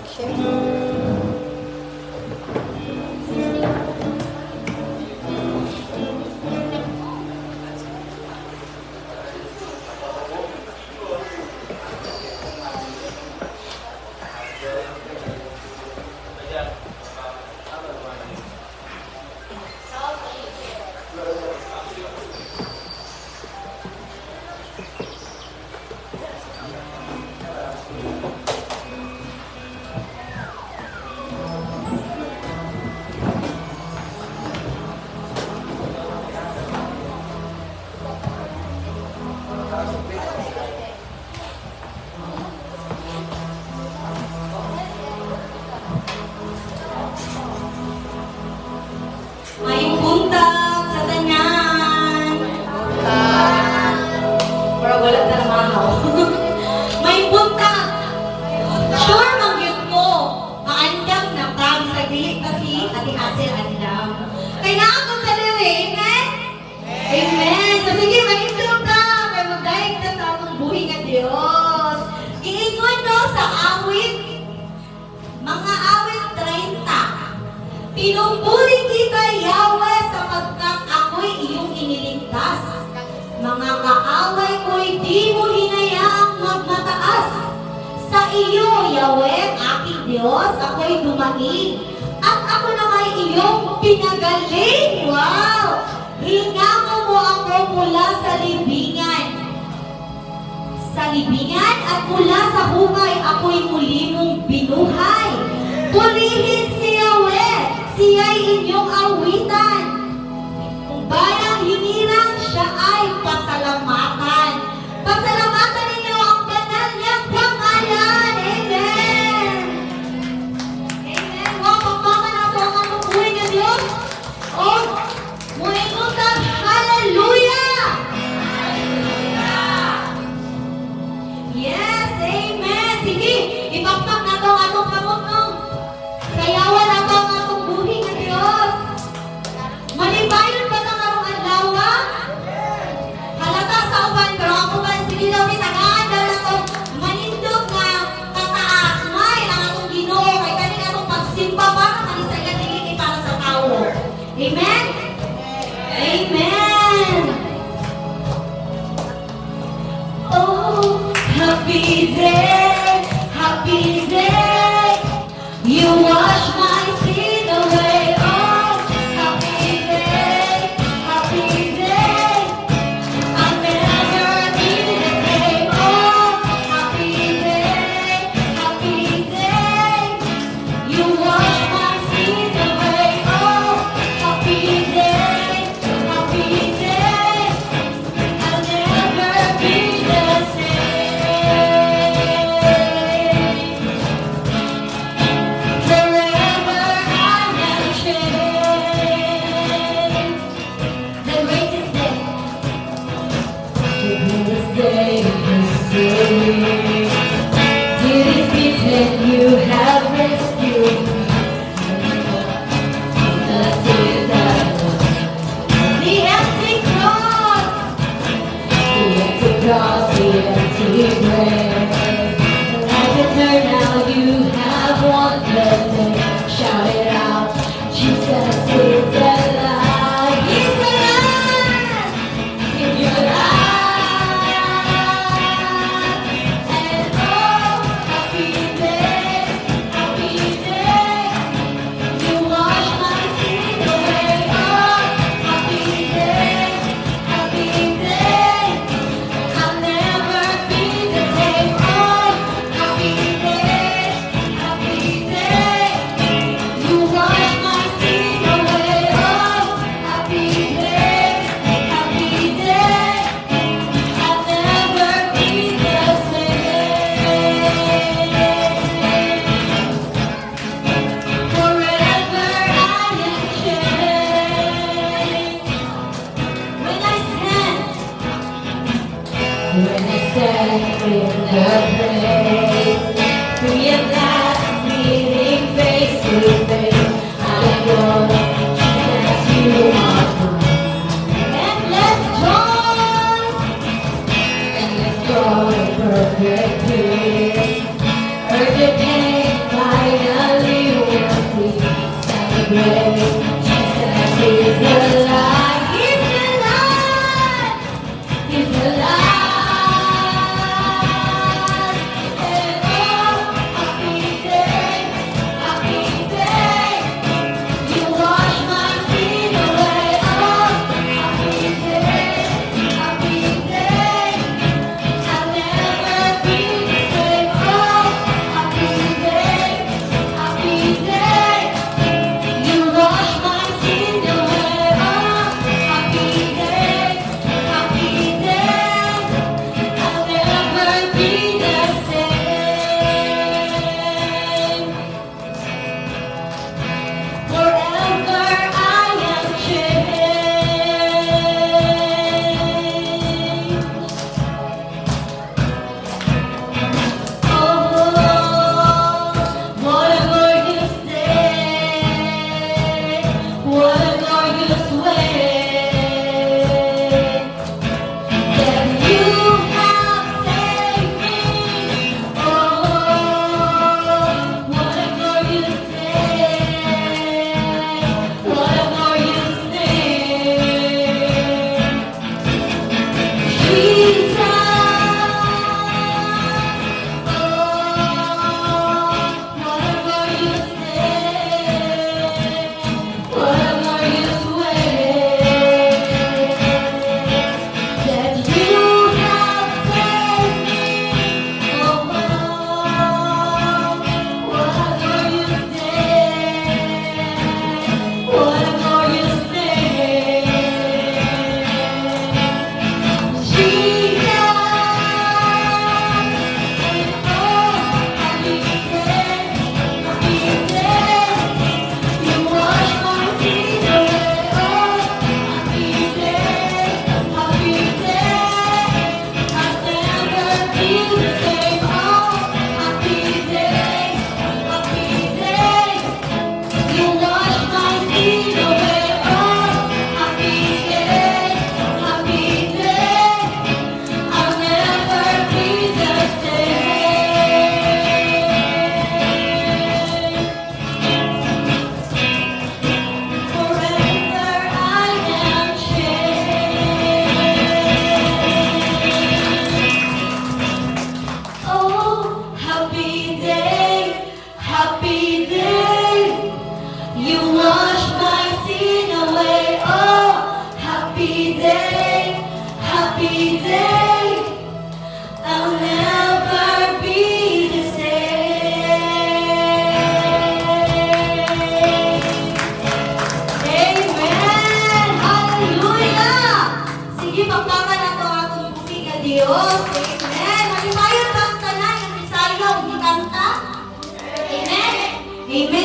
mag-share. May buntag sa tanan. Para wala na namahaw. May buntag. Sure magyud ko. Maandam na pang sa dili kasi ati-asil andam. Kay naa ko dali, amen? Amen. So sige, manindog ka. Kay magdayeg na sa atong buhi nga Dios. Giingon no sa awit. Mga awit 30. Pinupuri kita, Yahweh, sapagkat ako'y iyong iniligtas. Mga kaaway ko'y di mo hinayaang magmataas. Sa iyo, Yahweh, aking Diyos, ako'y dumaing. At ako naman iyong pinagaling. Wow! Hinamo mo ako mula sa libingan. Sa libingan at mula sa hukay, ako'y muli mong binuhay. Purihin si Yahweh, siya'y inyong awitan. Kung bayang hinirang, siya ay pasalamatan. Pasalamatan ninyo ang banal niyang pangalan. Amen. Amen. Wow, pagpaman ako ang among buhay ng Diyos. O, muingon ka, hallelujah! Yes, amen. Sige, ipakpak na ito ang atong pamutong. Sayawan na ito ang atong buhay ng Diyos. Malibayon ba ng arong adlaw? Halata sa uban, pero ako ba, sige daw ni tagaan daw na ito, manindog na kataas. May ang atong Ginoo, kay kaning atong pagsimba ba, kanisagan dili para sa tao. Amen? Amen! Oh, happy day, happy day. You wash my sin away. Oh, happy day, happy day. I'll never be the same. Oh, happy day, happy day. You wash my sin away. Oh, happy day, happy day. I'll never be the same. Forever I am changed. The greatest day. The greatest day in history. Did it pretend you have rescued me? Jesus is alive. The empty cross. The empty cross, the empty grave. Like a turnout, you have won the day. Shout it out, Jesus is alive. He's alive. If you're alive. And oh, happy day, happy day. You wash my sin away. Oh, happy day, happy day. I'll never be the same. Oh, happy day, happy day. You wash my sin away. Oh, happy day, happy day. I'll never be the same. Forever I am changed. When I stand in the place, free at last, meeting face to face, I know Jesus, you are mine. Endless joy, perfect peace, urgent pain, Amen.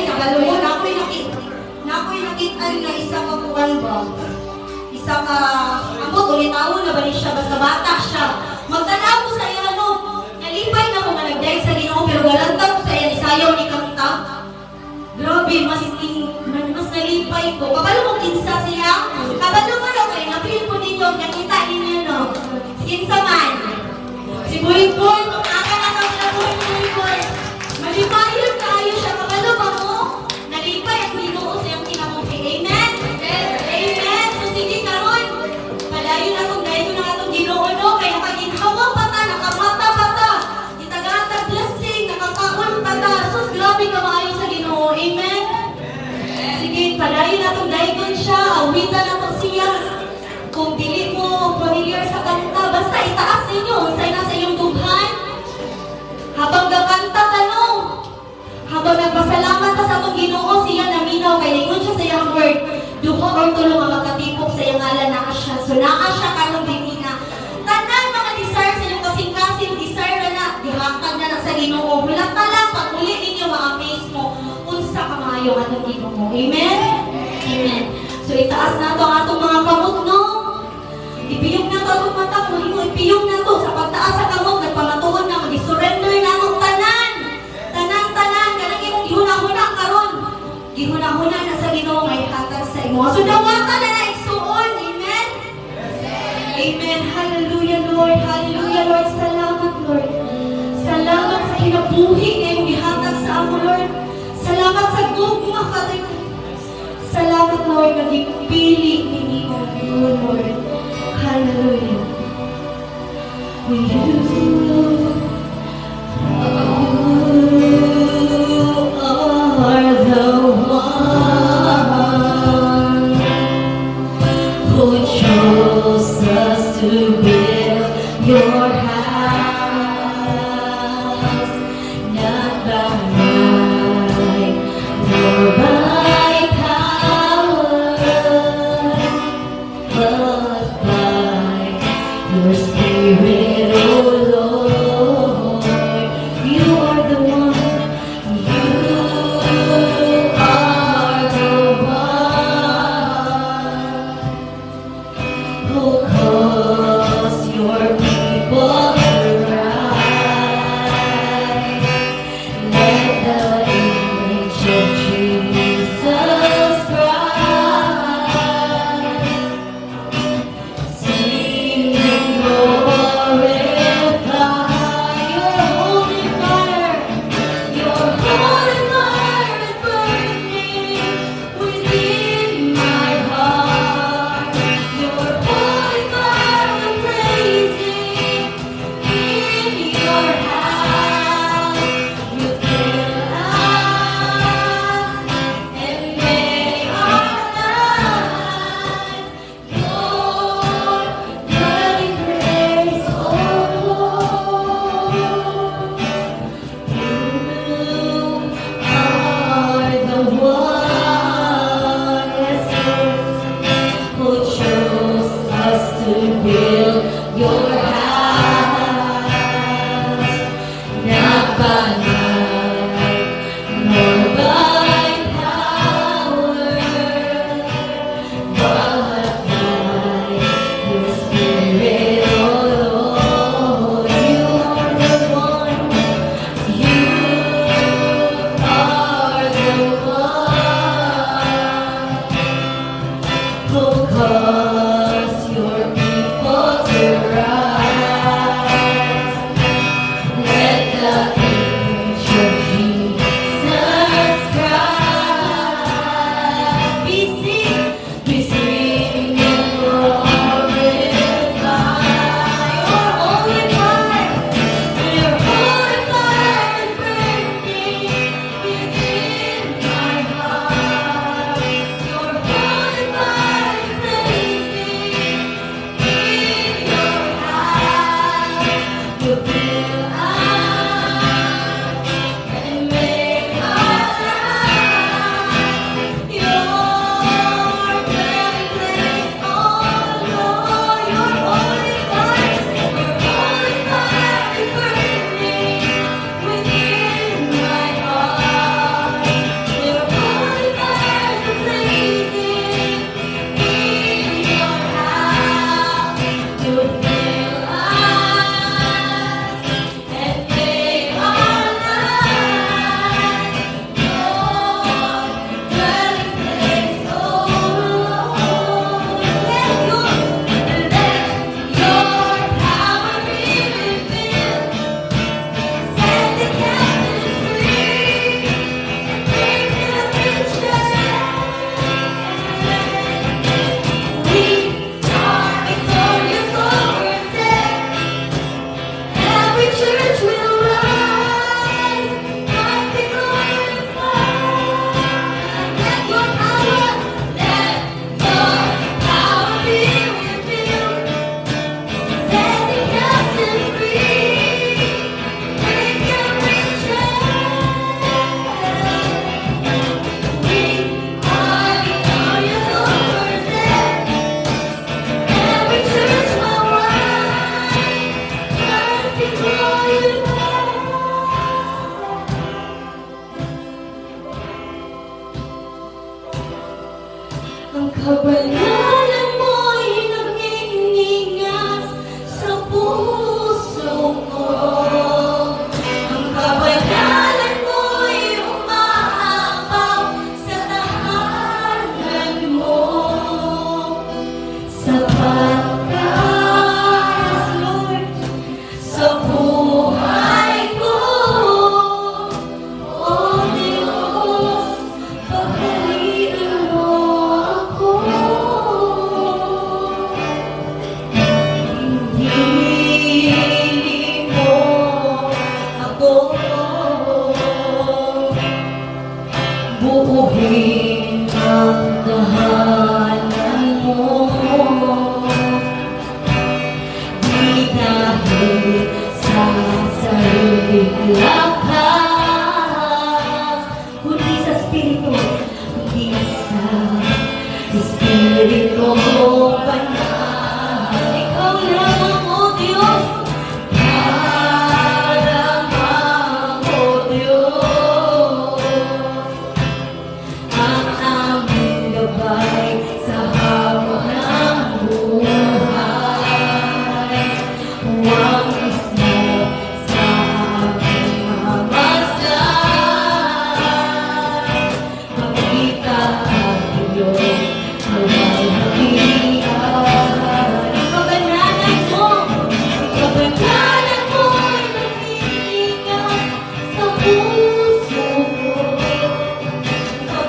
Kabalungon. Nako'y nakita nga isa ka kuwan ba? Isa ka, amo, tulitawon na ba ni siya? Basta bata siya. Magtanaw ko sa iyo, ano? Nalipay na ko nga nagdahil sa Ginoo, pero galantang ko sa iyo, isayaw ni kanta. Grabe, mas nalipay ko. Kabalo mong kinsa siya? Kabalo mo na kayo, napilin po ninyo, nakita ninyo, no? Kinsa man. Si Boy Boy, nakakasama na Boy Boy. Malipayon tayo siya, kabalo ba mo? Nalipay ang Ginoo sa iyong kinamuhi. Amen? Amen? So sige karon, palayo na itong dahil na itong Ginoo, no? Kaya nakaginhawa pa ta, nakamata pa ta. Itagatag blessing, nakakaon pa ta. So grabe ka maayo sa Ginoo. Amen? Sige, palayo na itong dahil siya, awitan na ito siya. Kung dili mo familiar sa kanta, basta itaas ninyo, unsay na sa iyong dughan. Habang gakanta tanong, habang nagpasalamat ka sa itong Ginoo, siya naminaw, kay lingon siya sa iyang word, duho or tulong ang makatipok sa iyang ngalan na siya. So naa siya karong dinina. Tanan mga desire sa inyong kasing-kasing, desire na dihakag na sa Ginoo. Wala ka lang, pag uli ninyo, ma-amaze mo, unsa ka maayo ang atong Ginoo. Amen? Amen. So itaas na ito ang atong mga kamot, no? Ipiyong na ito atong mata, mahingo, ipiyong na ito sa pagtaas sa kamot, nagpamatuon na, mag-surrender na akong tanan. Tanan, kanang imong gihuna-huna karon. Gihuna-huna na sa Ginoo ngay hatag sa imo. So dawata na na igsuon. Amen? Amen. Hallelujah, Lord. Hallelujah, Lord. Salamat, Lord. Salamat sa kinabuhi ngayong gihatag sa amo, Lord. Salamat sa gugma, Father. Lord, nagipili ninyo, Lord. Hallelujah. You are the one who chose us to build your house, not by might nor by power, but by your Spirit, oh Lord. pinagdahanan mo. Di dahil sa sarili